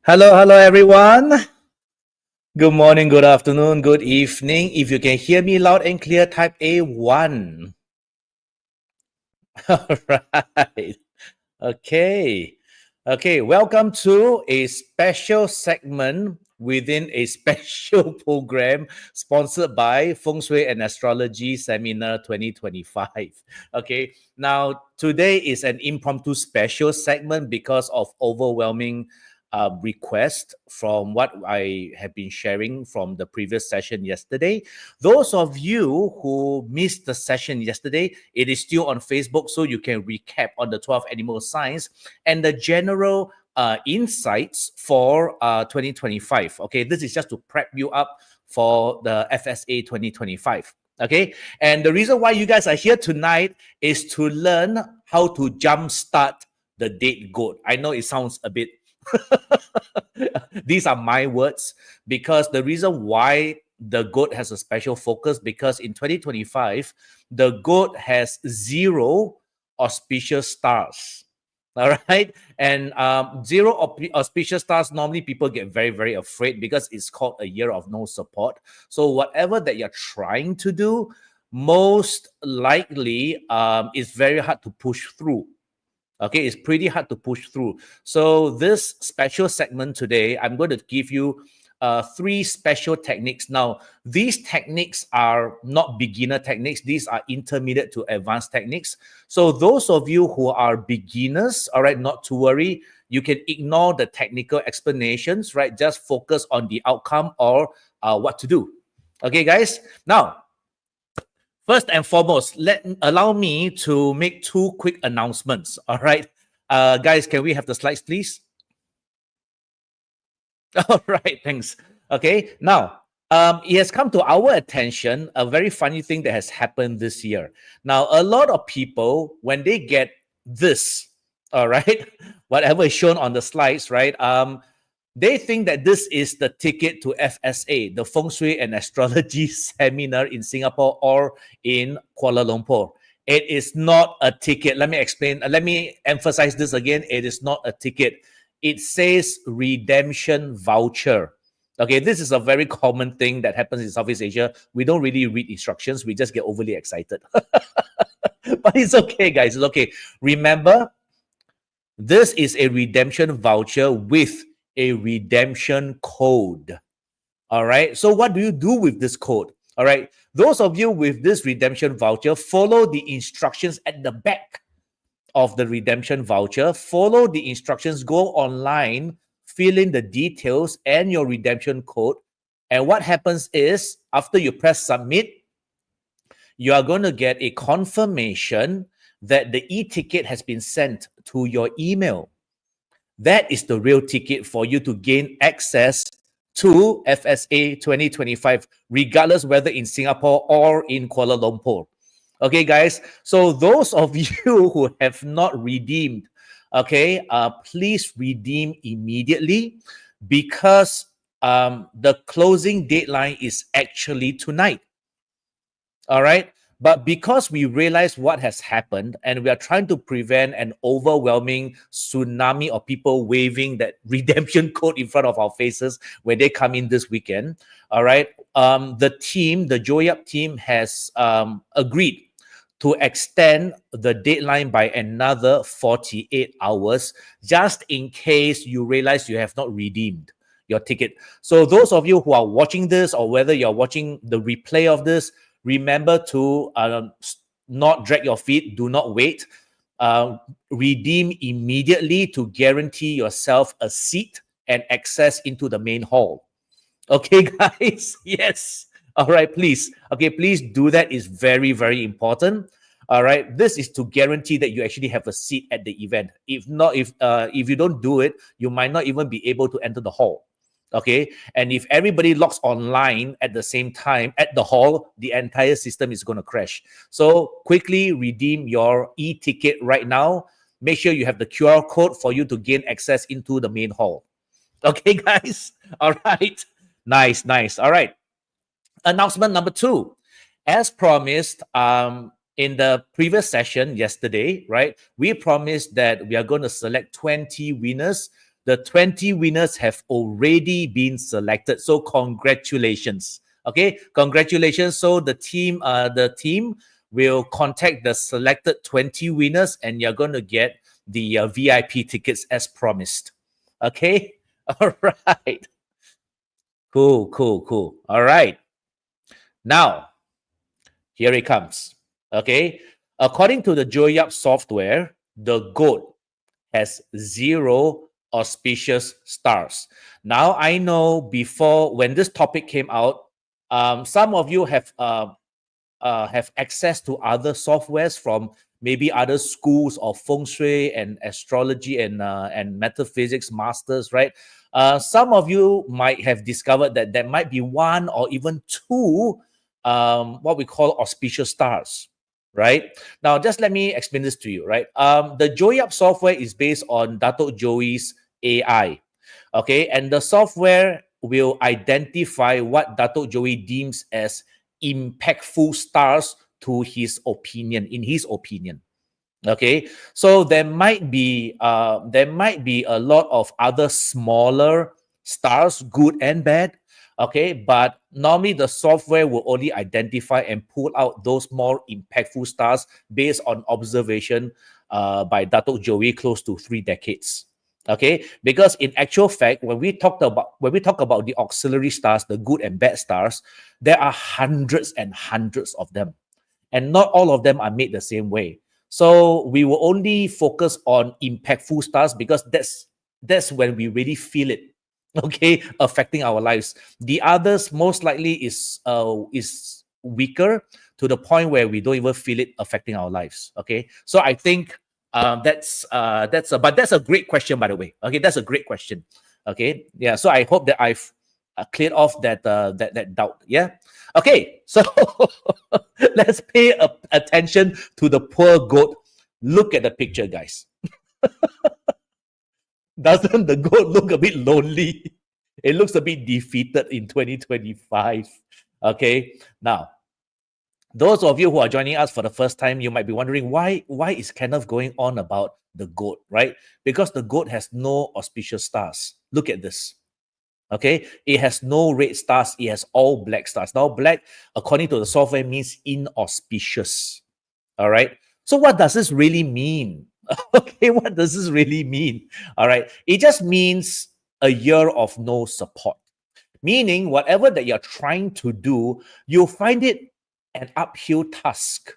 Hello, hello, everyone. Good morning, good afternoon, good evening. If you can hear me loud and clear, type A1. All right. Okay. Okay. Welcome to a special segment within a special program sponsored by Feng Shui and Astrology Seminar 2025. Okay. Now, today is an impromptu special segment because of overwhelming request from what I have been sharing from the previous session yesterday. Those of you who missed the session yesterday, it is still on Facebook, so you can recap on the 12 animal signs and the general insights for 2025. Okay, this is just to prep you up for the FSA 2025. Okay, and the reason why you guys are here tonight is to learn how to jumpstart the date goat. I know it sounds a bit these are my words, because the reason why the goat has a special focus, because in 2025 the goat has 0 auspicious stars. All right, and 0 auspicious stars, normally people get very, very afraid because it's called a year of no support. So whatever that you're trying to do, most likely is very hard to push through. Okay, it's pretty hard to push through. So this special segment today, I'm going to give you 3 special techniques. Now, these techniques are not beginner techniques. These are intermediate to advanced techniques. So those of you who are beginners, all right, not to worry. You can ignore the technical explanations, right? Just focus on the outcome or what to do. Okay, guys? Now, first and foremost, allow me to make 2 quick announcements. All right, guys, can we have the slides, please? All right, thanks. Okay, now it has come to our attention a very funny thing that has happened this year. Now, a lot of people, when they get this, all right, whatever is shown on the slides, right? They think that this is the ticket to FSA, the Feng Shui and Astrology Seminar in Singapore or in Kuala Lumpur. It is not a ticket. Let me explain. Let me emphasize this again. It is not a ticket. It says redemption voucher. Okay, this is a very common thing that happens in Southeast Asia. We don't really read instructions. We just get overly excited. But it's okay, guys. It's okay. Remember, this is a redemption voucher with a redemption code. All right. So what do you do with this code? All right. Those of you with this redemption voucher, follow the instructions at the back of the redemption voucher. Follow the instructions, go online, fill in the details and your redemption code. And what happens is, after you press submit, you are going to get a confirmation that the e-ticket has been sent to your email. That is the real ticket for you to gain access to FSA 2025, regardless whether in Singapore or in Kuala Lumpur. Okay, guys. So those of you who have not redeemed, okay, please redeem immediately, because the closing deadline is actually tonight. All right. But because we realize what has happened and we are trying to prevent an overwhelming tsunami of people waving that redemption code in front of our faces when they come in this weekend, all right, the team, the Joy Up team, has agreed to extend the deadline by another 48 hours, just in case you realize you have not redeemed your ticket. So those of you who are watching this, or whether you're watching the replay of this, remember to not drag your feet. Do not wait. Redeem immediately to guarantee yourself a seat and access into the main hall. Okay, guys? Yes. All right, please. Okay, please do that. It's very, very important. All right. This is to guarantee that you actually have a seat at the event. If not, if you don't do it, you might not even be able to enter the hall. Okay, and if everybody logs online at the same time at the hall, the entire system is going to crash. So quickly redeem your e-ticket right now. Make sure you have the QR code for you to gain access into the main hall. Okay, guys? All right. Nice, nice. All right. Announcement number 2. As promised, in the previous session yesterday, right, we promised that we are going to select 20 winners. The 20 winners have already been selected. So congratulations. Okay, congratulations. So the team will contact the selected 20 winners, and you're going to get the VIP tickets as promised. Okay? All right. Cool, cool, cool. All right. Now, here it comes. Okay? According to the Joe Yap software, the GOAT has 0 auspicious stars. Now, I know before, when this topic came out, some of you have access to other softwares from maybe other schools of feng shui and astrology and metaphysics masters, right? Some of you might have discovered that there might be 1 or even 2 what we call auspicious stars, right? Now, just let me explain this to you, right? The Joe Yap software is based on Dato' Joey's AI, okay? And the software will identify what Dato' Joey deems as impactful stars to his opinion, in his opinion. Okay, so there might be a lot of other smaller stars, good and bad. Okay, but normally the software will only identify and pull out those more impactful stars based on observation by Dato' Joey close to 3 decades. Okay, because in actual fact, when we talk about the auxiliary stars, the good and bad stars, there are hundreds and hundreds of them, and not all of them are made the same way. So we will only focus on impactful stars because that's when we really feel it, okay, affecting our lives. The others most likely is weaker to the point where we don't even feel it affecting our lives. Okay, so I think but that's a great question, by the way. Okay, that's a great question. Okay, yeah. So I hope that I've cleared off that doubt. Yeah. Okay, so let's pay attention to the poor goat. Look at the picture, guys. Doesn't the goat look a bit lonely? It looks a bit defeated in 2025. Okay, now, those of you who are joining us for the first time, you might be wondering why is Kenneth going on about the goat, right? Because the goat has no auspicious stars. Look at this. Okay, it has no red stars, it has all black stars. Now, black, according to the software, means inauspicious. All right, so what does this really mean? Okay, what does this really mean? All right, it just means a year of no support, meaning whatever that you're trying to do, you'll find it an uphill task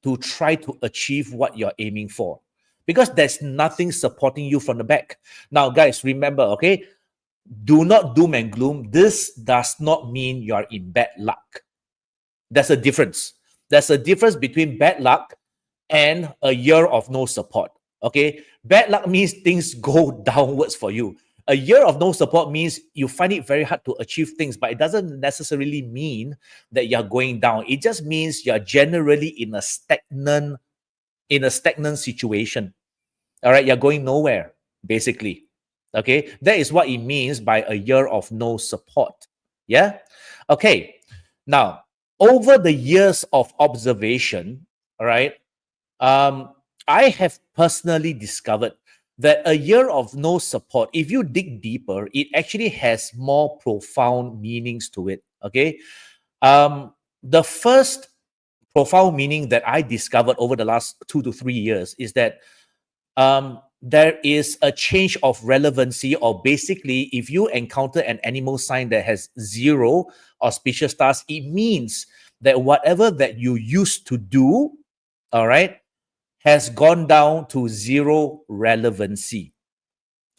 to try to achieve what you're aiming for, because there's nothing supporting you from the back. Now, guys, remember, okay, do not doom and gloom. This does not mean you're in bad luck. There's a difference. There's a difference between bad luck and a year of no support. Okay, bad luck means things go downwards for you. A year of no support means you find it very hard to achieve things, but it doesn't necessarily mean that you're going down. It just means you're generally in a stagnant situation. All right, you're going nowhere, basically. Okay, that is what it means by a year of no support. Yeah. Okay. Now, over the years of observation, all right, I have personally discovered that a year of no support, if you dig deeper, it actually has more profound meanings to it. Okay. The first profound meaning that I discovered over the last 2 to 3 years is that there is a change of relevancy, or basically, if you encounter an animal sign that has 0 auspicious stars, it means that whatever that you used to do, all right, has gone down to 0 relevancy.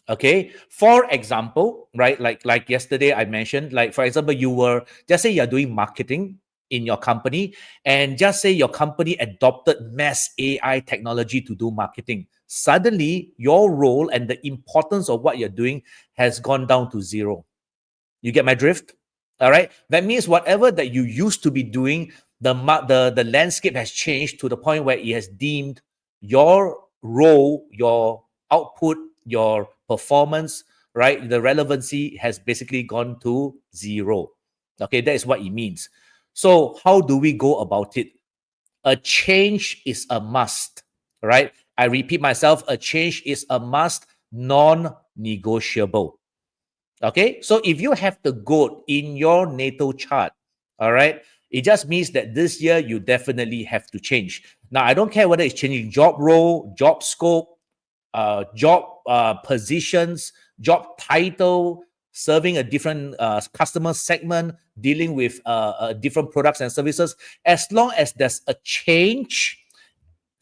Okay, for example, right, like yesterday I mentioned, like for example, you were, just say you're doing marketing in your company, and just say your company adopted mass AI technology to do marketing. Suddenly, your role and the importance of what you're doing has gone down to 0. You get my drift? All right. That means whatever that you used to be doing, the landscape has changed to the point where it has deemed your role, your output, your performance, right? The relevancy has basically gone to 0. Okay, that is what it means. So how do we go about it? A change is a must, right? I repeat myself, a change is a must, non-negotiable. Okay, so if you have the goat in your natal chart, all right, It just means that this year you definitely have to change. Now, I don't care whether it's changing job role, job scope, job positions, job title, serving a different customer segment, dealing with different products and services. As long as there's a change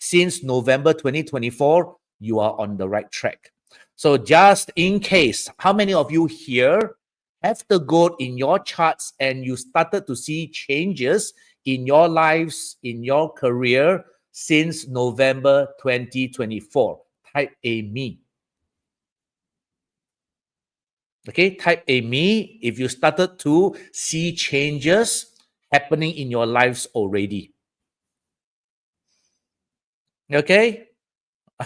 since November 2024, you are on the right track. So just in case, how many of you here have the goat in your charts and you started to see changes in your lives, in your career since November 2024? Type a me. Okay, type a me if you started to see changes happening in your lives already. Okay,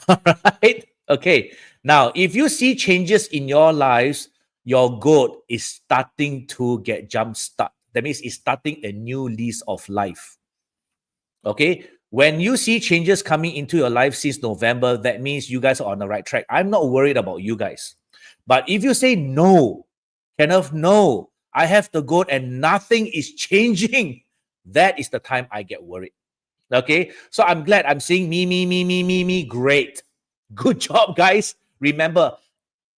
all right. Okay, now if you see changes in your lives, your goat is starting to get jump start. That means it's starting a new lease of life. Okay, when you see changes coming into your life since November, that means you guys are on the right track. I'm not worried about you guys. But if you say no, Kenneth, no, I have the goat and nothing is changing, that is the time I get worried. Okay, so I'm glad I'm seeing me. Great. Good job, guys. Remember,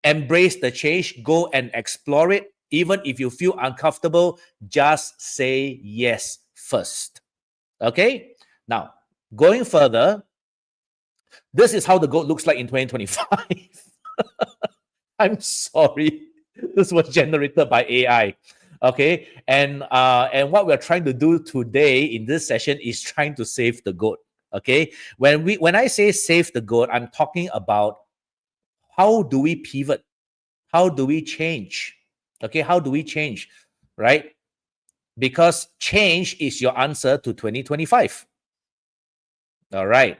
embrace the change, go and explore it. Even if you feel uncomfortable, just say yes first. Okay, now going further, this is how the goat looks like in 2025. I'm sorry, this was generated by AI. Okay, and what we're trying to do today in this session is trying to save the goat. Okay, when I say save the goat, I'm talking about how do we pivot, how do we change. Okay, how do we change, right? Because change is your answer to 2025. All right.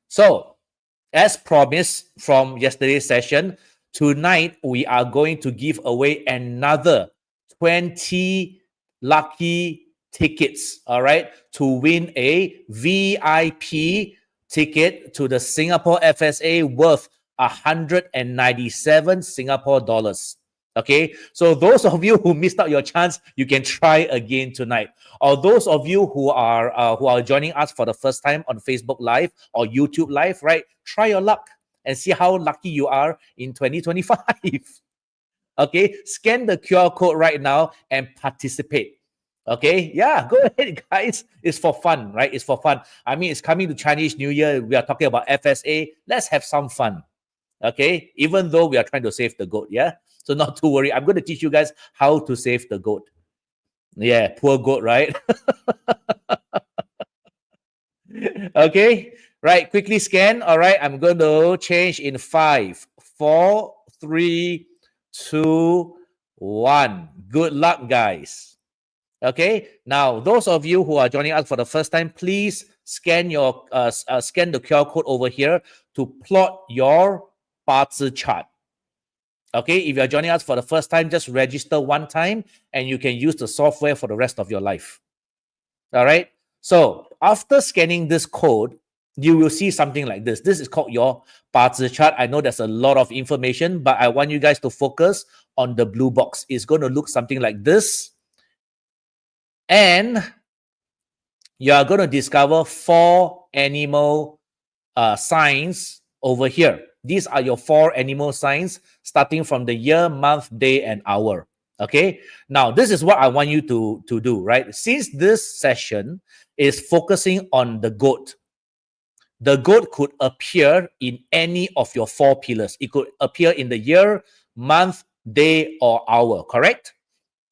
So, as promised from yesterday's session, tonight we are going to give away another 20 lucky tickets, all right, to win a VIP ticket to the Singapore FSA worth 197 Singapore dollars. Okay, so those of you who missed out your chance, you can try again tonight. Or those of you who are joining us for the first time on Facebook Live or YouTube Live, right? Try your luck and see how lucky you are in 2025. Okay, scan the QR code right now and participate. Okay, yeah, go ahead, guys. It's for fun, right? It's for fun. I mean, it's coming to Chinese New Year. We are talking about FSA. Let's have some fun. Okay, even though we are trying to save the goat, yeah. So not to worry. I'm going to teach you guys how to save the goat. Yeah, poor goat, right? Okay, right. Quickly scan. All right, I'm going to change in 5, 4, 3, 2, 1. Good luck, guys. Okay, now those of you who are joining us for the first time, please scan your scan the QR code over here to plot your 八字 chart. Okay, if you're joining us for the first time, just register one time and you can use the software for the rest of your life. All right, so after scanning this code, you will see something like this. This is called your 八字 chart. I know there's a lot of information, but I want you guys to focus on the blue box. It's going to look something like this. And you are going to discover 4 animal signs over here. These are your 4 animal signs starting from the year, month, day, and hour. Okay. Now, this is what I want you to do, right? Since this session is focusing on the goat could appear in any of your 4 pillars. It could appear in the year, month, day, or hour, correct?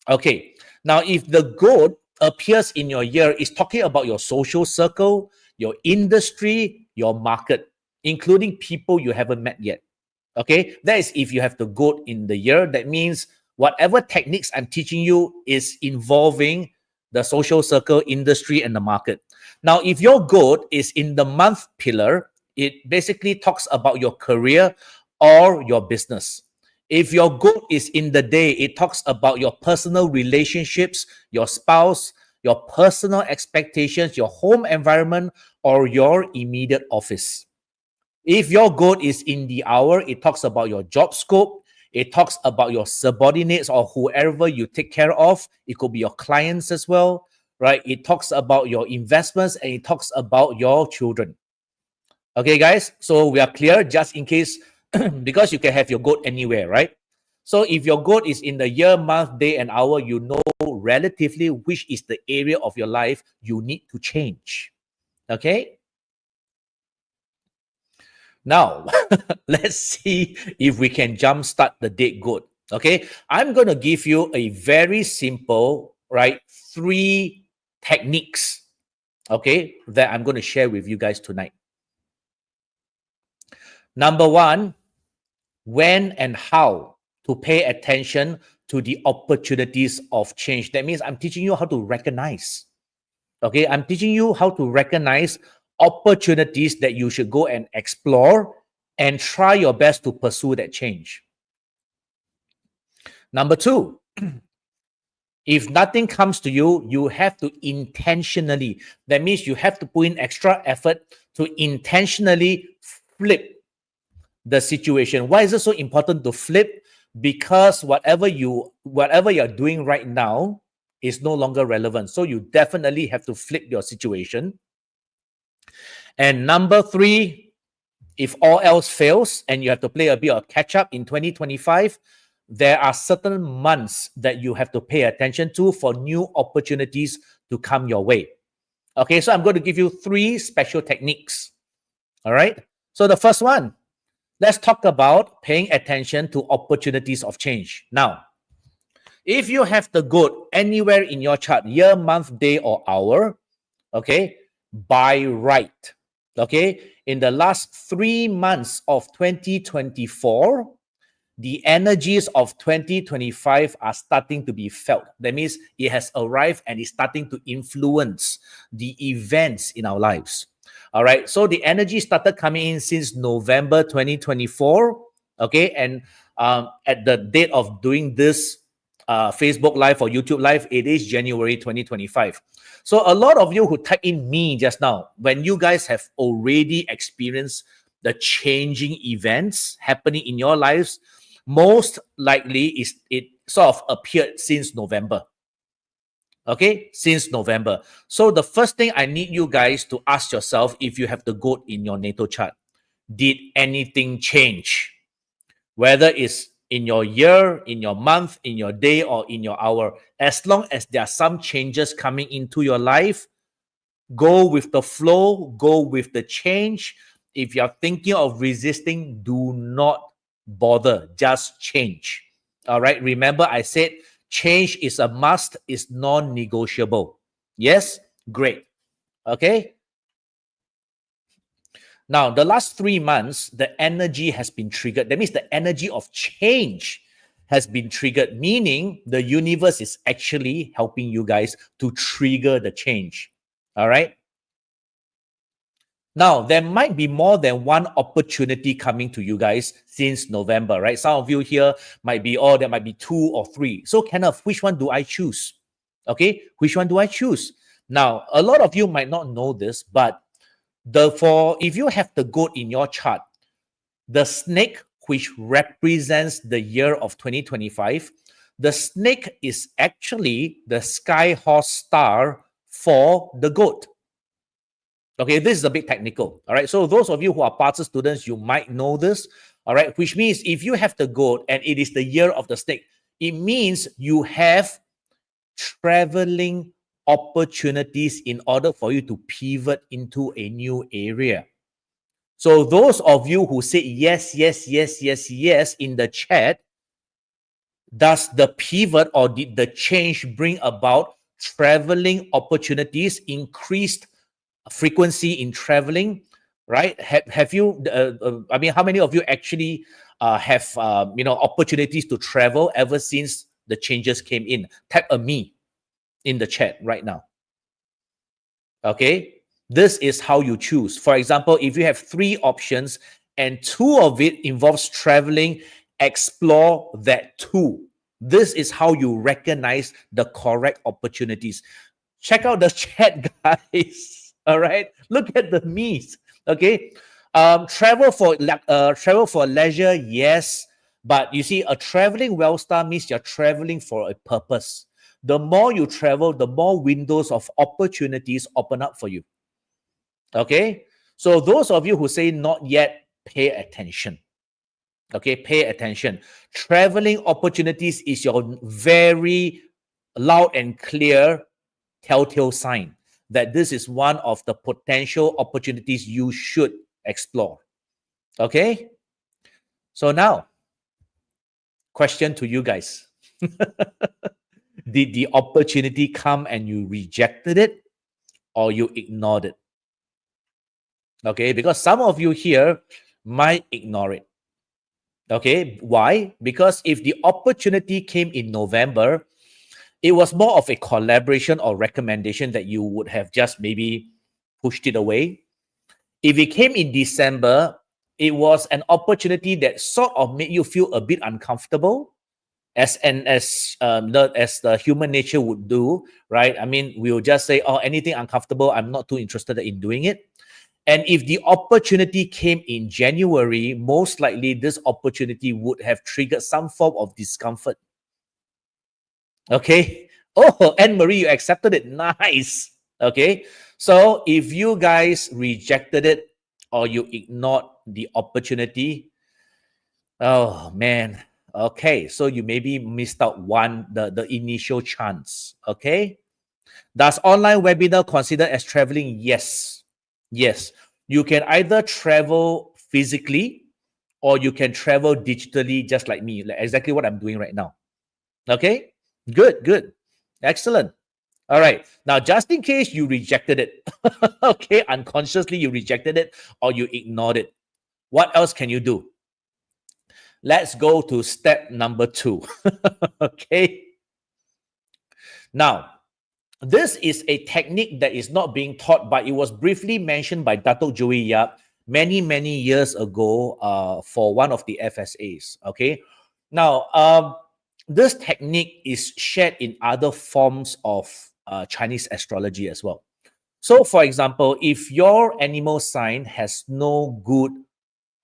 Okay. Now, if the goat appears in your year, it's talking about your social circle, your industry, your market, including people you haven't met yet. Okay, that is if you have the goat in the year. That means whatever techniques I'm teaching you is involving the social circle, industry, and the market. Now, if your goat is in the month pillar, it basically talks about your career or your business. If your goat is in the day, it talks about your personal relationships, your spouse, your personal expectations, your home environment, or your immediate office. If your goat is in the hour, it talks about your job scope. It talks about your subordinates or whoever you take care of. It could be your clients as well. right? It talks about your investments and it talks about your children. Okay, guys, so we are clear just in case, because you can have your goat anywhere, right? So if your goat is in the year, month, day, and hour, you know relatively which is the area of your life you need to change. Okay? Now, let's see if we can jumpstart the date goat. Okay? I'm going to give you a very simple, right, 3 techniques, okay, that I'm going to share with you guys tonight. Number 1, when and how to pay attention to the opportunities of change. That means I'm teaching you how to recognize. Okay, I'm teaching you how to recognize opportunities that you should go and explore and try your best to pursue that change. Number 2, if nothing comes to you, you have to intentionally, that means you have to put in extra effort to intentionally flip the situation. Why is it so important to flip? Because whatever you're doing right now is no longer relevant. So you definitely have to flip your situation. And number 3, if all else fails and you have to play a bit of catch up in 2025, there are certain months that you have to pay attention to for new opportunities to come your way. Okay, so I'm going to give you 3 special techniques. All right. So the first one, let's talk about paying attention to opportunities of change. Now, if you have the goat anywhere in your chart, year, month, day, or hour, okay, by right, okay, in the last 3 months of 2024, the energies of 2025 are starting to be felt. That means it has arrived and is starting to influence the events in our lives. All right. So the energy started coming in since November 2024. Okay. And at the date of doing this Facebook Live or YouTube Live, it is January 2025. So a lot of you who type in me just now, when you guys have already experienced the changing events happening in your lives, most likely it sort of appeared since November. Okay, since November. So the first thing I need you guys to ask yourself, if you have the goat in your natal chart, did anything change? Whether it's in your year, in your month, in your day, or in your hour, as long as there are some changes coming into your life, go with the flow, go with the change. If you're thinking of resisting, do not bother, just change. All right, remember I said change is a must, is non-negotiable. Yes, great. Okay, now the last 3 months the energy has been triggered. That means the energy of change has been triggered, meaning the universe is actually helping you guys to trigger the change. All right, now, there might be more than one opportunity coming to you guys since November, right? Some of you here might be, oh, there might be 2 or 3. So, Kenneth, which one do I choose? Okay, which one do I choose? Now, a lot of you might not know this, but if you have the goat in your chart, the snake, which represents the year of 2025, the snake is actually the sky horse star for the goat. Okay, this is a bit technical. All right, so those of you who are parts students, you might know this. All right, which means if you have the goat and it is the year of the snake, it means you have traveling opportunities in order for you to pivot into a new area. So those of you who say yes, yes, yes, yes, yes in the chat, does the pivot or did the change bring about traveling opportunities, increased frequency in traveling, right? Have you, I mean, how many of you actually have, opportunities to travel ever since the changes came in? Type a me in the chat right now. Okay, this is how you choose. For example, if you have 3 options and 2 of it involves traveling, explore that 2. This is how you recognize the correct opportunities. Check out the chat, guys. All right, look at the me's. Okay, travel for leisure, yes, but you see, a traveling well star means you're traveling for a purpose. the more you travel, the more windows of opportunities open up for you. Okay, so those of you who say not yet, pay attention. Okay, pay attention. Traveling opportunities is your very loud and clear telltale sign that this is one of the potential opportunities you should explore. Okay, so now, question to you guys. Did the opportunity come and you rejected it, or you ignored it? Okay, because some of you here might ignore it. Okay, why? Because if the opportunity came in November, it was more of a collaboration or recommendation that you would have just maybe pushed it away. If it came in December, it was an opportunity that sort of made you feel a bit uncomfortable, as the human nature would do, right? I mean, we will just say, oh, anything uncomfortable, I'm not too interested in doing it. And if the opportunity came in January, most likely this opportunity would have triggered some form of discomfort. Okay. Oh, Anne-Marie, you accepted it. Nice. Okay. So if you guys rejected it or you ignored the opportunity, oh man. Okay. So you maybe missed out the initial chance. Okay. Does online webinar consider as traveling? Yes. Yes. You can either travel physically or you can travel digitally, just like me, like exactly what I'm doing right now. Okay. Good, good. Excellent. All right. Now, just in case you rejected it, okay, unconsciously you rejected it or you ignored it, what else can you do? Let's go to step number 2. Okay. Now, this is a technique that is not being taught, but it was briefly mentioned by Datuk Joey Yap many, many years ago for one of the FSAs. Okay. Now, this technique is shared in other forms of Chinese astrology as well. So, for example, if your animal sign has no good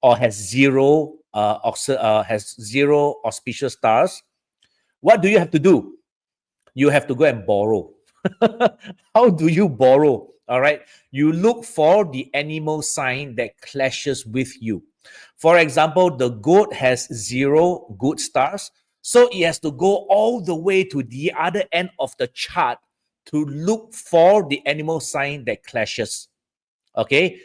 or has zero auspicious stars, what do you have to do? You have to go and borrow. How do you borrow? All right. You look for the animal sign that clashes with you. For example, the goat has 0 good stars. So it has to go all the way to the other end of the chart to look for the animal sign that clashes. Okay.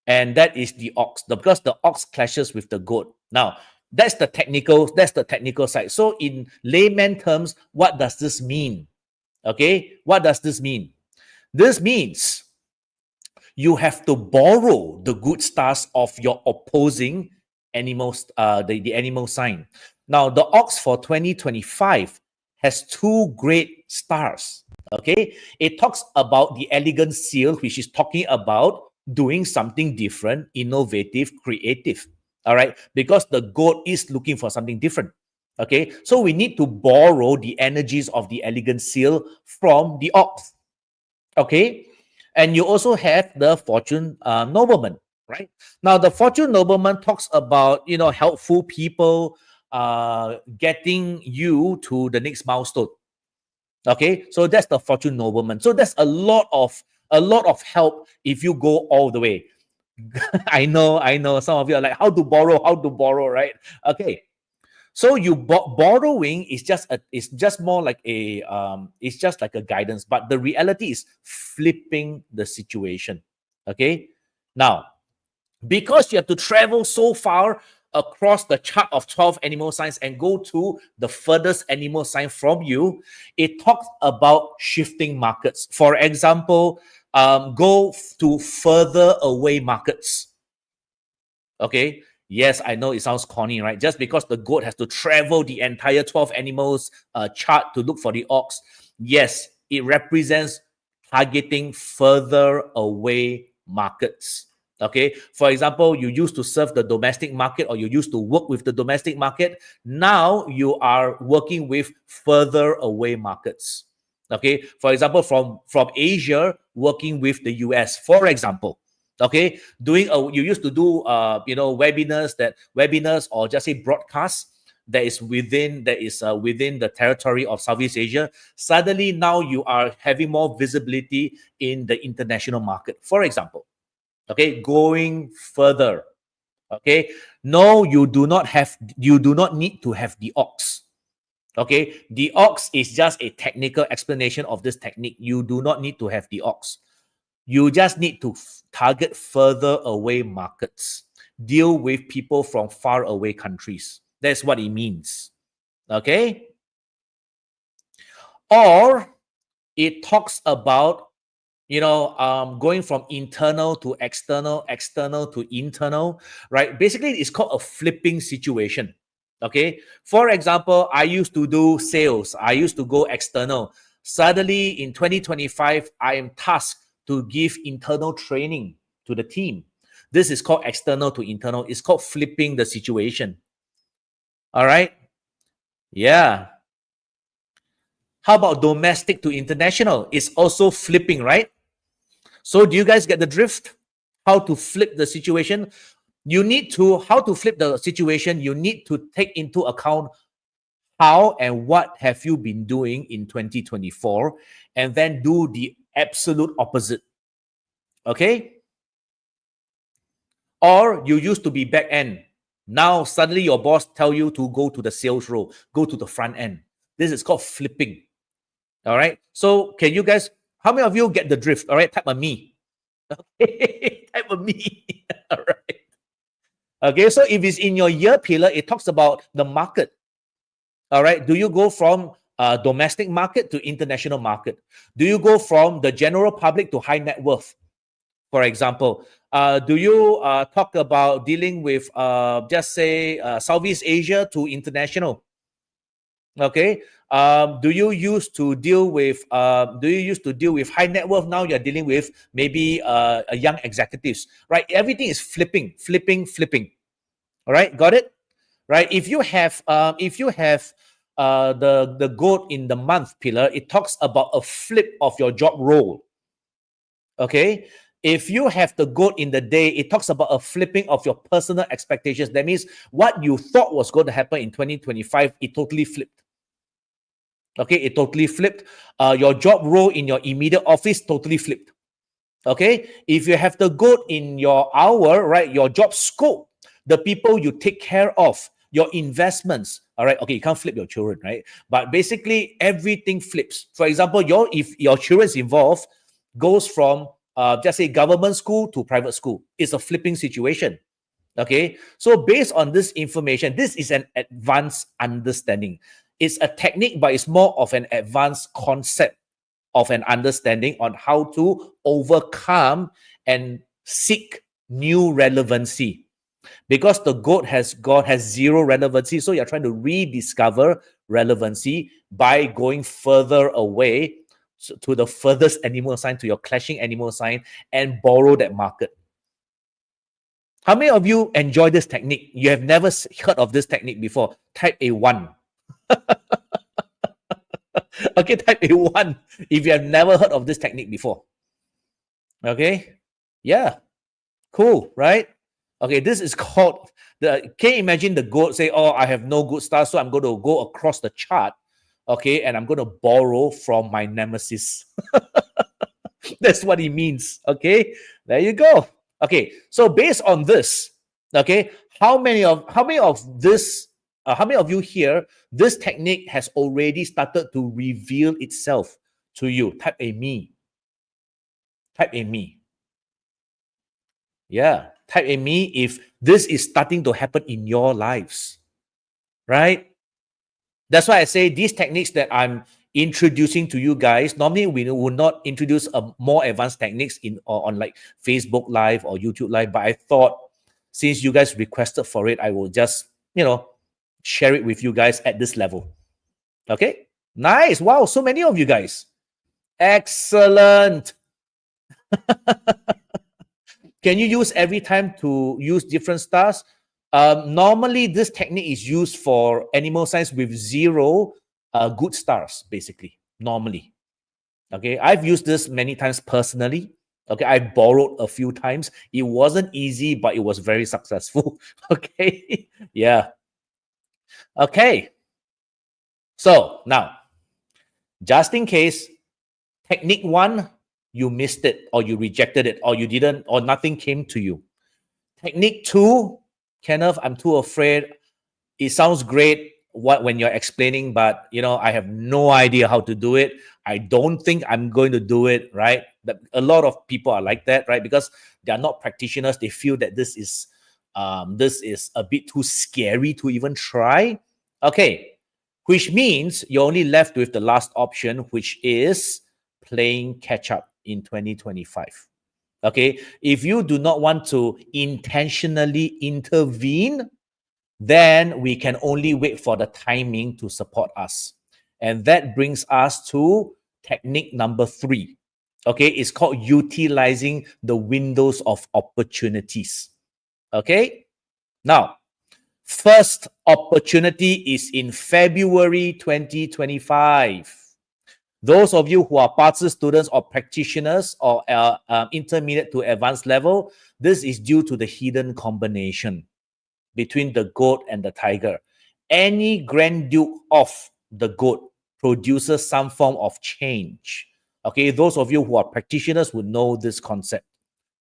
And that is the ox, because the ox clashes with the goat. Now, that's the technical side. So in layman terms, what does this mean? Okay, what does this mean? This means you have to borrow the good stars of your opposing animals, the animal sign. Now, the ox for 2025 has 2 great stars. Okay, it talks about the elegant seal, which is talking about doing something different, innovative, creative. All right, because the goat is looking for something different. Okay, so we need to borrow the energies of the elegant seal from the ox. Okay, and you also have the fortune nobleman, right? Now, the fortune nobleman talks about, helpful people, getting you to the next milestone. Okay, so that's the fortune nobleman. So that's a lot of help if you go all the way. I know. Some of you are like, how to borrow, right? Okay. So you borrowing is just more like it's just like a guidance, but the reality is flipping the situation. Okay. Now, because you have to travel so far across the chart of 12 animal signs and go to the furthest animal sign from you, it talks about shifting markets. For example, go to further away markets. Okay. Yes, I know it sounds corny, right? Just because the goat has to travel the entire 12 animals chart to look for the ox. Yes, it represents targeting further away markets. Okay. For example, you used to serve the domestic market or you used to work with the domestic market. Now you are working with further away markets. Okay. For example, from Asia, working with the US, for example. Okay, you used to do webinars or just say broadcasts. that is within the territory of Southeast Asia, suddenly now you are having more visibility in the international market. For example, okay, going further, okay, no, you do not need to have the ox. Okay, the ox is just a technical explanation of this technique. You do not need to have the ox. You just need to target further away markets, deal with people from far away countries. That's what it means. Okay? Or it talks about, going from internal to external, external to internal, right? Basically, it's called a flipping situation. Okay. For example, I used to do sales. I used to go external. Suddenly in 2025, I am tasked to give internal training to the team. This is called external to internal. It's called flipping the situation. All right. Yeah. How about domestic to international? It's also flipping, right? So do you guys get the drift? How to flip the situation? How to flip the situation, you need to take into account how and what have you been doing in 2024, and then do the absolute opposite. Okay? Or you used to be back end. Now suddenly your boss tell you to go to the sales role, go to the front end. This is called flipping. All right. So can you guys, how many of you get the drift? All right. Type a me. Okay. Type a me. All right. Okay. So if it's in your year pillar, it talks about the market. All right. Do you go from domestic market to international market? Do you go from the general public to high net worth? For example, do you talk about dealing with, just say, Southeast Asia to international? Okay. Do you used to deal with high net worth? Now you're dealing with maybe young executives, right? Everything is flipping. All right, got it? Right. If you have the goat in the month pillar, it talks about a flip of your job role. Okay. If you have the goat in the day, it talks about a flipping of your personal expectations. That means what you thought was going to happen in 2025, it totally flipped. Okay, it totally flipped. Your job role in your immediate office totally flipped. Okay, if you have the goat in your hour, right, your job scope, the people you take care of, your investments, all right, okay, you can't flip your children, right? But basically, everything flips. For example, if your children's involved, goes from just say government school to private school. It's a flipping situation. Okay, so based on this information, this is an advanced understanding. It's a technique, but it's more of an advanced concept of an understanding on how to overcome and seek new relevancy. Because the goat has zero relevancy, so you're trying to rediscover relevancy by going further away to the furthest animal sign, to your clashing animal sign, and borrow that market. How many of you enjoy this technique? You have never heard of this technique before. Type a 1. Okay, type a 1 if you have never heard of this technique before. Okay, yeah, cool, right? Okay, this is called can you imagine the goat say, oh, I have no good stars, so I'm going to go across the chart, okay, and I'm going to borrow from my nemesis. That's what it means. Okay, there you go. Okay, so based on this, okay, how many of you here, this technique has already started to reveal itself to you? Type a me. Type a me. Yeah, type a me if this is starting to happen in your lives, right? That's why I say these techniques that I'm introducing to you guys, normally we would not introduce a more advanced techniques on like Facebook Live or YouTube Live, but I thought since you guys requested for it, I will just, share it with you guys at this level. Okay, nice. Wow, so many of you guys. Excellent. Can you use every time to use different stars? Normally, this technique is used for animal signs with zero good stars, basically, normally. Okay, I've used this many times personally. Okay, I borrowed a few times. It wasn't easy, but it was very successful. Okay, yeah. Okay. So now, just in case, technique 1, you missed it, or you rejected it, or you didn't, or nothing came to you. Technique 2, Kenneth, I'm too afraid. It sounds great when you're explaining, but I have no idea how to do it. I don't think I'm going to do it, right? A lot of people are like that, right? Because they are not practitioners. They feel that this is a bit too scary to even try. Okay, which means you're only left with the last option, which is playing catch up in 2025. Okay, if you do not want to intentionally intervene, then we can only wait for the timing to support us. And that brings us to technique number 3. Okay, it's called utilizing the windows of opportunities. Okay, now, first opportunity is in February 2025. Those of you who are PATSI students or practitioners or intermediate to advanced level, this is due to the hidden combination between the goat and the tiger. Any Grand Duke of the goat produces some form of change. Okay, those of you who are practitioners would know this concept.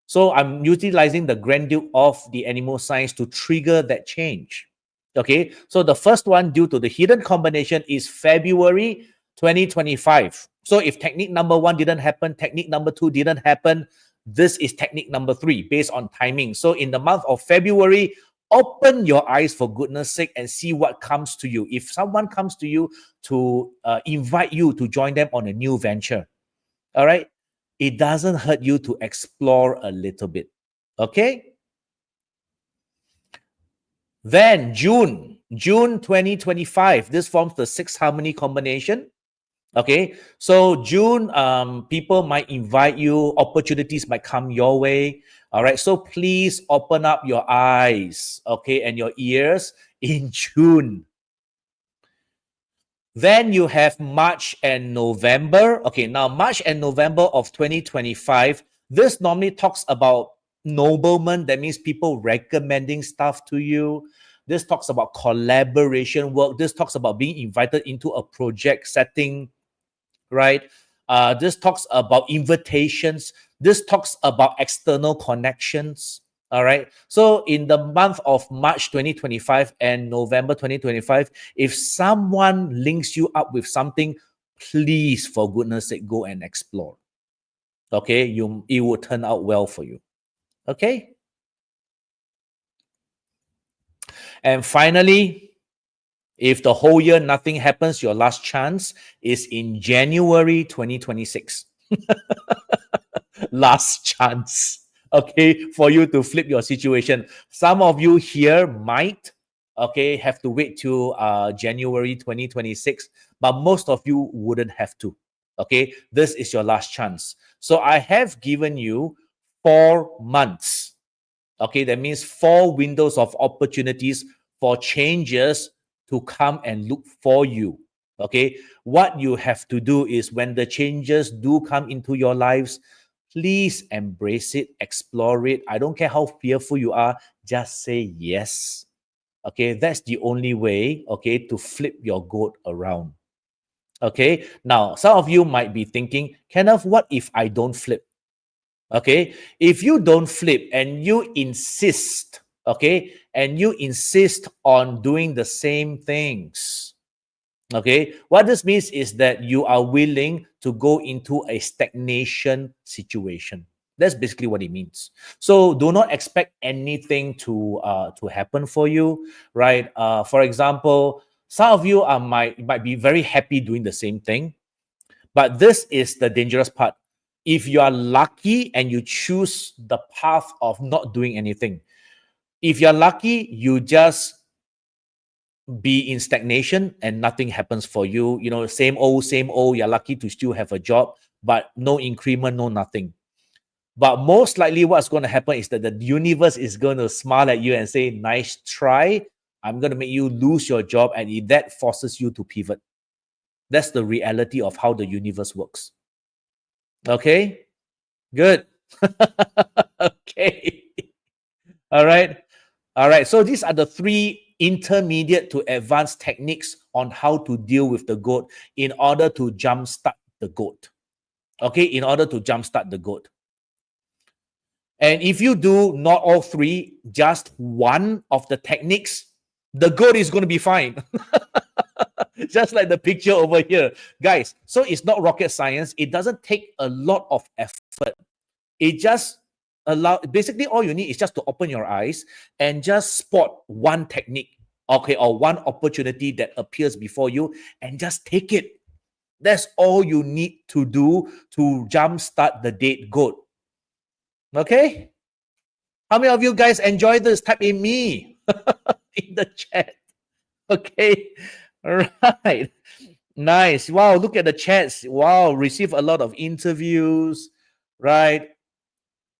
So I'm utilizing the Grand Duke of the animal signs to trigger that change. Okay, so the first one, due to the hidden combination, is February 2025. So if technique number 1 didn't happen, technique number 2 didn't happen, this is technique number 3 based on timing. So in the month of February, open your eyes for goodness sake and see what comes to you. If someone comes to you to invite you to join them on a new venture, all right, it doesn't hurt you to explore a little bit. Okay. Then June 2025, this forms the 6 harmony combination. Okay, so June, people might invite you, opportunities might come your way. All right, so please open up your eyes, okay, and your ears in June. Then you have March and November. Okay, now March and November of 2025, this normally talks about noblemen. That means people recommending stuff to you. This talks about collaboration work. This talks about being invited into a project setting, right? This talks about invitations. This talks about external connections. All right. So in the month of March 2025 and November 2025, if someone links you up with something, please, for goodness sake, go and explore. Okay. It will turn out well for you. Okay. And finally, if the whole year nothing happens, your last chance is in January 2026. Last chance, okay, for you to flip your situation. Some of you here might, okay, have to wait till January 2026, but most of you wouldn't have to. Okay, this is your last chance. So I have given you 4 months. Okay, that means 4 windows of opportunities for changes to come and look for you. Okay, what you have to do is, when the changes do come into your lives, please embrace it, explore it. I don't care how fearful you are, just say yes. Okay, that's the only way, okay, to flip your goat around. Okay, now some of you might be thinking, Kenneth, what if I don't flip? Okay, if you don't flip and you insist, okay, and you insist on doing the same things, okay, what this means is that you are willing to go into a stagnation situation. That's basically what it means. So do not expect anything to happen for you, right? For example, some of you might be very happy doing the same thing, but this is the dangerous part. If you are lucky and you choose the path of not doing anything, if you're lucky, you just be in stagnation and nothing happens for you. You know, same old, you're lucky to still have a job, but no increment, no nothing. But most likely what's going to happen is that the universe is going to smile at you and say, nice try. I'm going to make you lose your job, and that forces you to pivot. That's the reality of how the universe works. Okay, good. Okay. All right. So these are the 3 intermediate to advanced techniques on how to deal with the goat in order to jumpstart the goat. Okay, in order to jumpstart the goat. And if you do not all three, just one of the techniques, the goat is going to be fine. Just like the picture over here. Guys, so it's not rocket science. It doesn't take a lot of effort. It just basically all you need is just to open your eyes and just spot one technique, okay, or one opportunity that appears before you and just take it. That's all you need to do to jumpstart the date goat. Okay? How many of you guys enjoy this? Type in me in the chat. Okay. All right. Nice. Wow. Look at the chats. Wow. Receive a lot of interviews. Right.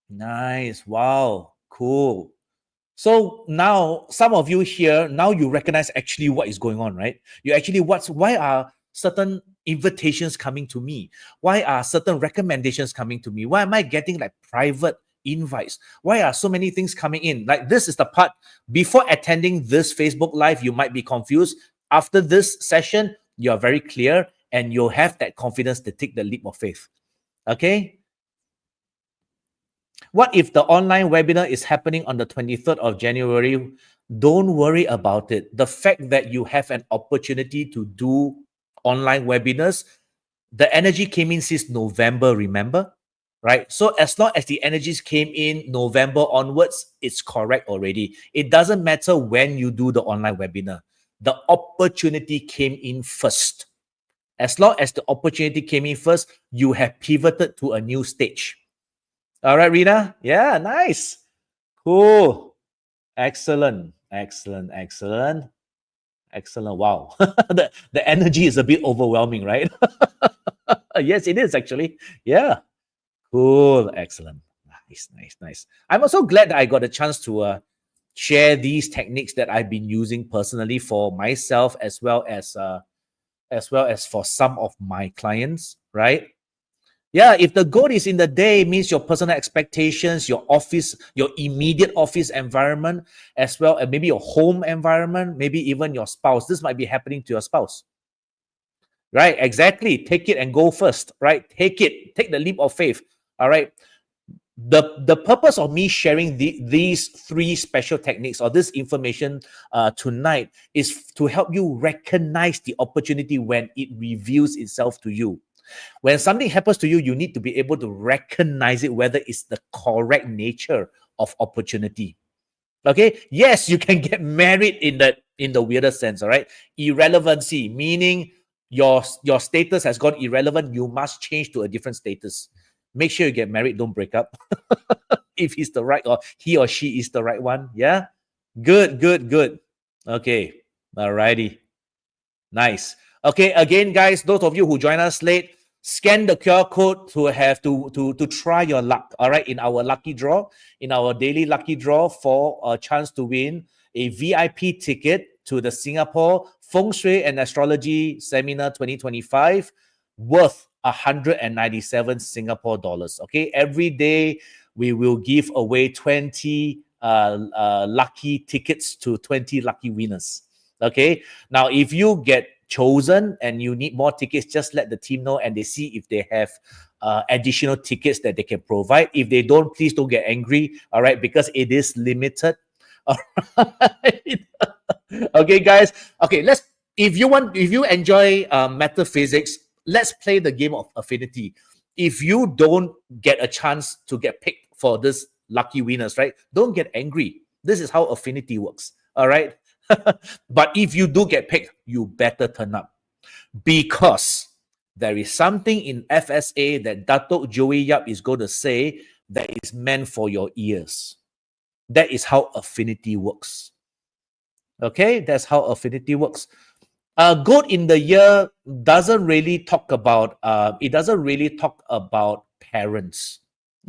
Nice. Wow. Cool. So now some of you here, now you recognize actually what is going on, right? You actually, why are certain invitations coming to me? Why are certain recommendations coming to me? Why am I getting like private invites? Why are so many things coming in? Like this is the part, before attending this Facebook Live, you might be confused. After this session, you are very clear and you'll have that confidence to take the leap of faith. Okay? What if the online webinar is happening on the 23rd of January? Don't worry about it. The fact that you have an opportunity to do online webinars, the energy came in since November, remember? Right? So as long as the energies came in November onwards, it's correct already. It doesn't matter when you do the online webinar. The opportunity came in first. As long as the opportunity came in first, you have pivoted to a new stage. All right, Rina? Yeah, nice. Cool. Excellent. Excellent. Excellent. Excellent. Wow. the energy is a bit overwhelming, right? Yes, it is actually. Yeah. Cool. Excellent. Nice, nice, nice. I'm also glad that I got a chance to share these techniques that I've been using personally for myself as well as for some of my clients, right? Yeah, if the goal is in the day, means your personal expectations, your office, your immediate office environment, as well as maybe your home environment, maybe even your spouse. This might be happening to your spouse. Right? Exactly. Take it and go first. Right? Take it. Take the leap of faith. All right. The purpose of me sharing these three special techniques or this information tonight is to help you recognize the opportunity when it reveals itself to you. When something happens to you, you need to be able to recognize it, whether it's the correct nature of opportunity. Okay. Yes, you can get married in the weirder sense. All right. Irrelevancy, meaning your status has gone irrelevant. You must change to a different status. Make sure you get married. Don't break up. If he's the right or he or she is the right one. Yeah. Good, good, good. Okay. Alrighty. Nice. Okay. Again, guys, those of you who join us late, scan the QR code to have to try your luck. All right. In our lucky draw, in our daily lucky draw for a chance to win a VIP ticket to the Singapore Feng Shui and Astrology Seminar 2025 worth 197 Singapore dollars. Okay. Every day we will give away 20 lucky tickets to 20 lucky winners. Okay. Now, if you get chosen and you need more tickets, just let the team know and they see if they have additional tickets that they can provide. If they don't, please don't get angry. All right. Because it is limited. All right. Okay, guys. Okay. If you enjoy metaphysics, let's play the game of affinity. If you don't get a chance to get picked for this lucky winners, right? Don't get angry. This is how affinity works. All right. But if you do get picked, you better turn up, because there is something in FSA that Datuk Joey Yap is going to say that is meant for your ears. That is how affinity works. Okay, that's how affinity works. Good in the year doesn't really talk about parents.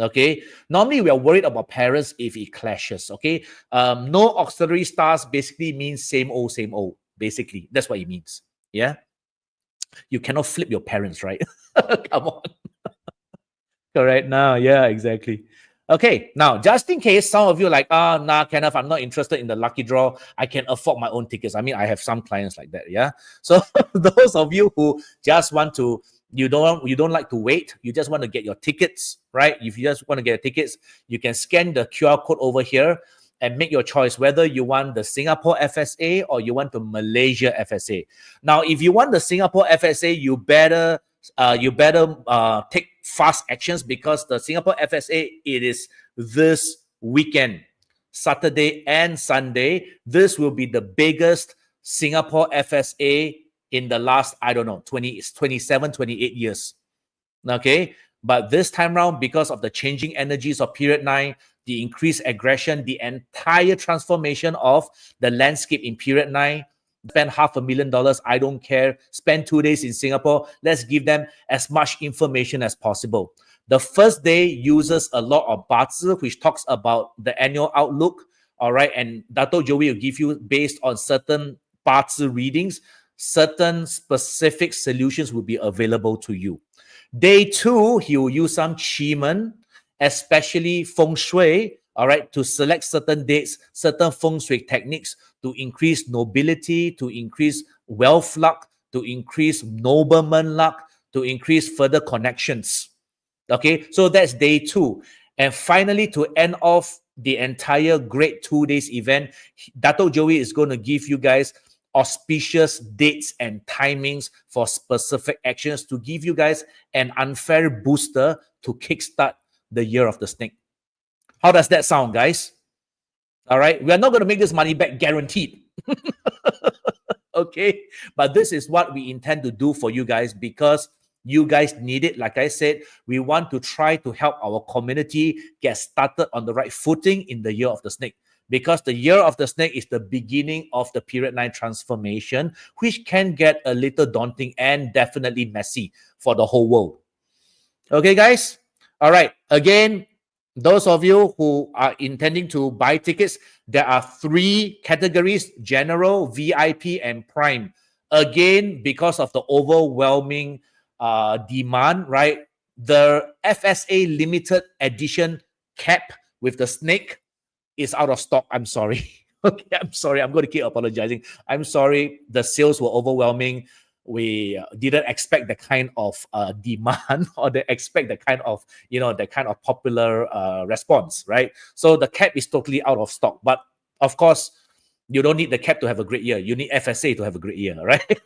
Okay, normally we are worried about parents if it clashes. Okay, no auxiliary stars basically means same old, basically. That's what it means. Yeah, you cannot flip your parents, right? Come on. Correct. Now, yeah, exactly. Okay, now just in case some of you are like, nah, Kenneth, I'm not interested in the lucky draw. I can afford my own tickets. I mean, I have some clients like that. Yeah. So those of you who just want to, you don't like to wait, you just want to get your tickets, right? If you just want to get your tickets, you can scan the QR code over here and make your choice whether you want the Singapore FSA or you want the Malaysia FSA. Now, if you want the Singapore FSA, you better take fast actions, because the Singapore FSA, it is this weekend, Saturday and Sunday. This will be the biggest Singapore FSA in the last, I don't know, 27, 28 years. Okay. But this time around, because of the changing energies of period 9, the increased aggression, the entire transformation of the landscape in period 9, spend $500,000, I don't care. Spend 2 days in Singapore. Let's give them as much information as possible. The first day uses a lot of Bazi, which talks about the annual outlook. All right. And Dato' Joey will give you, based on certain Bazi readings, certain specific solutions will be available to you. Day 2, he will use some Qi, especially Feng Shui, all right, to select certain dates, certain Feng Shui techniques to increase nobility, to increase wealth luck, to increase nobleman luck, to increase further connections. Okay, so that's day 2. And finally, to end off the entire great 2 days event, Dato' Joey is going to give you guys auspicious dates and timings for specific actions to give you guys an unfair booster to kickstart the year of the snake. How does that sound, guys? All right, we are not going to make this money back guaranteed. Okay, but this is what we intend to do for you guys, because you guys need it. Like I said, we want to try to help our community get started on the right footing in the year of the snake, because the year of the snake is the beginning of the period 9 transformation, which can get a little daunting and definitely messy for the whole world. Okay, guys? All right. Again, those of you who are intending to buy tickets, there are 3 categories: general, VIP, and prime. Again, because of the overwhelming demand, right? The FSA limited edition cap with the snake is out of stock. I'm sorry. Okay, I'm sorry. I'm going to keep apologizing. I'm sorry. The sales were overwhelming. We didn't expect the kind of demand, or they expect the kind of, the kind of popular response, right? So the cap is totally out of stock. But of course, you don't need the cap to have a great year. You need FSA to have a great year, right?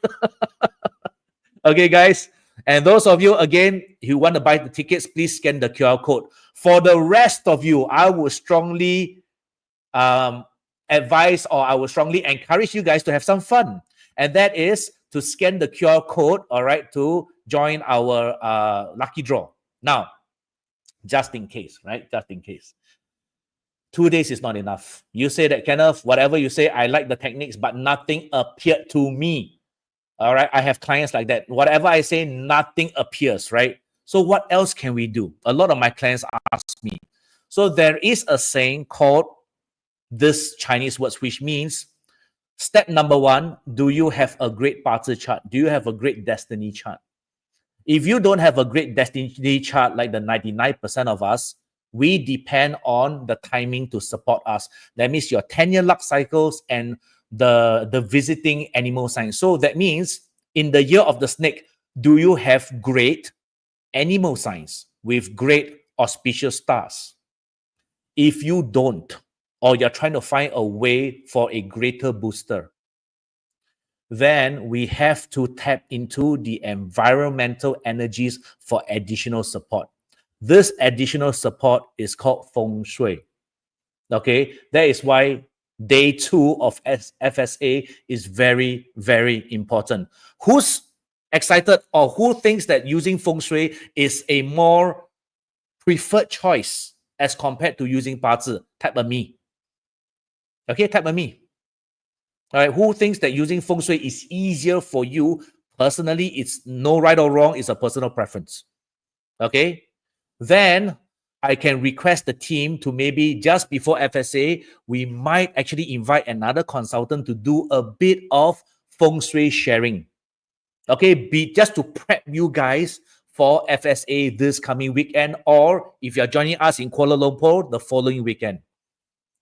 Okay, guys. And those of you, again, who want to buy the tickets, please scan the QR code. For the rest of you, I would strongly advise, or I would strongly encourage you guys to have some fun. And that is to scan the QR code, all right, to join our lucky draw. Now, just in case, right? Just in case. 2 days is not enough. You say that, Kenneth, whatever you say, I like the techniques, but nothing appeared to me. All right, I have clients like that. Whatever I say, nothing appears, right? So what else can we do? A lot of my clients ask me. So there is a saying called this Chinese words, which means step number 1, do you have a great Bazi chart? Do you have a great destiny chart? If you don't have a great destiny chart like the 99% of us, we depend on the timing to support us. That means your 10-year luck cycles and the visiting animal signs. So that means in the year of the snake, do you have great animal signs with great auspicious stars? If you don't, or you're trying to find a way for a greater booster, then we have to tap into the environmental energies for additional support. This additional support is called Feng Shui. Okay, that is why day 2 of FSA is very, very important. Who's excited, or who thinks that using Feng Shui is a more preferred choice as compared to using Bazi? Type a me. Okay, type a me. All right, who thinks that using Feng Shui is easier for you? Personally, it's no right or wrong. It's a personal preference. Okay, then I can request the team to maybe just before FSA, we might actually invite another consultant to do a bit of Feng Shui sharing. Okay, just to prep you guys for FSA this coming weekend, or if you're joining us in Kuala Lumpur, the following weekend.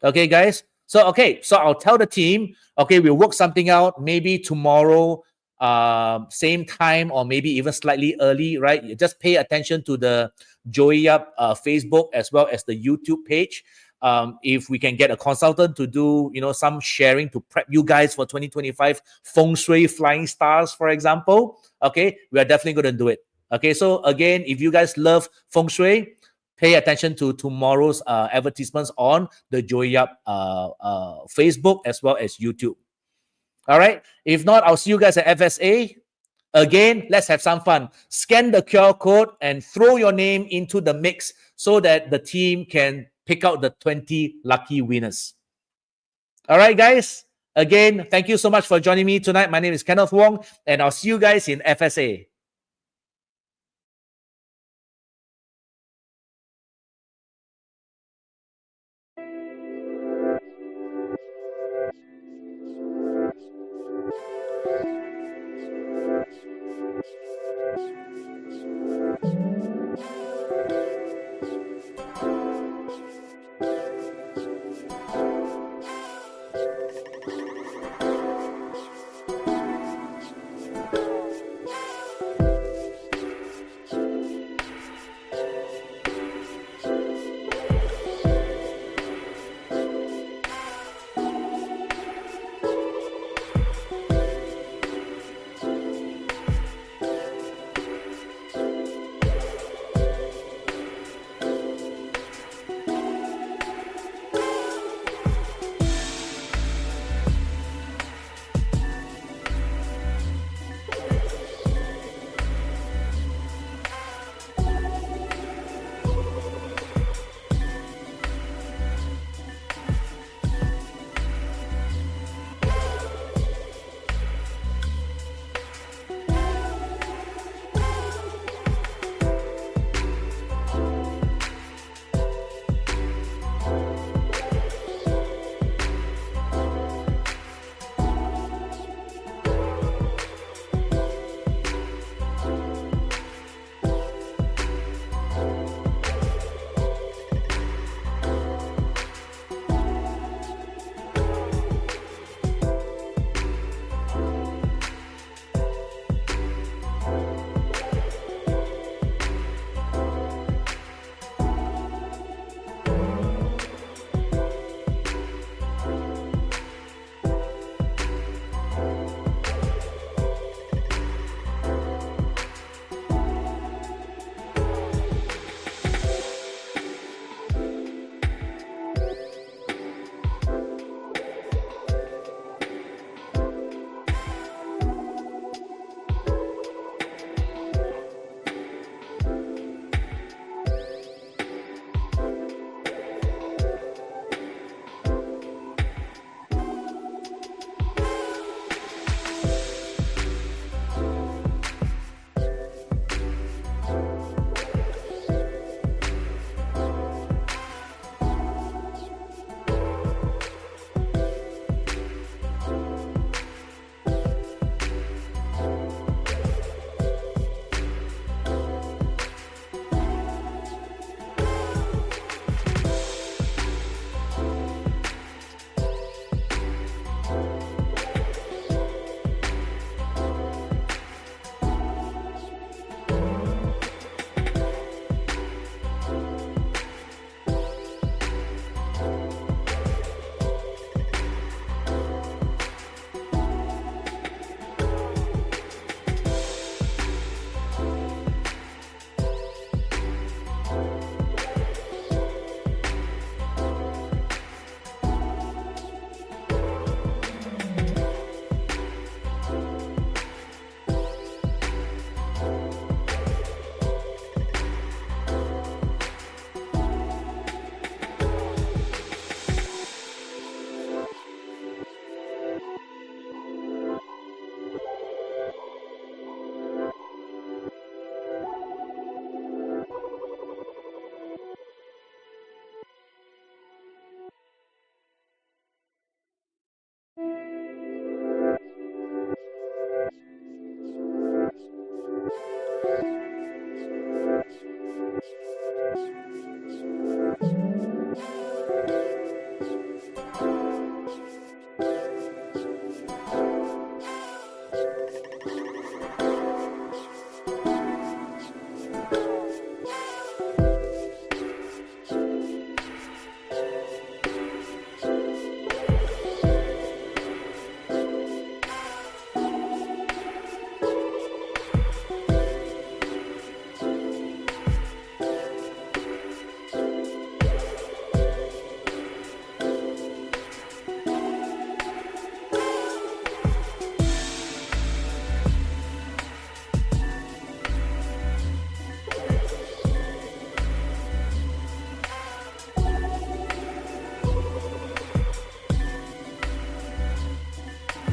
Okay, guys? So I'll tell the team, okay, we'll work something out, maybe tomorrow, same time, or maybe even slightly early, right? You just pay attention to the Joey Yap Facebook as well as the YouTube page. If we can get a consultant to do, some sharing to prep you guys for 2025 Feng Shui Flying Stars, for example, okay, we are definitely going to do it. Okay, so again, if you guys love Feng Shui, pay attention to tomorrow's advertisements on the Joey Yap Facebook as well as YouTube. All right. If not, I'll see you guys at FSA. Again, let's have some fun. Scan the QR code and throw your name into the mix so that the team can pick out the 20 lucky winners. All right, guys. Again, thank you so much for joining me tonight. My name is Kenneth Wong, and I'll see you guys in FSA.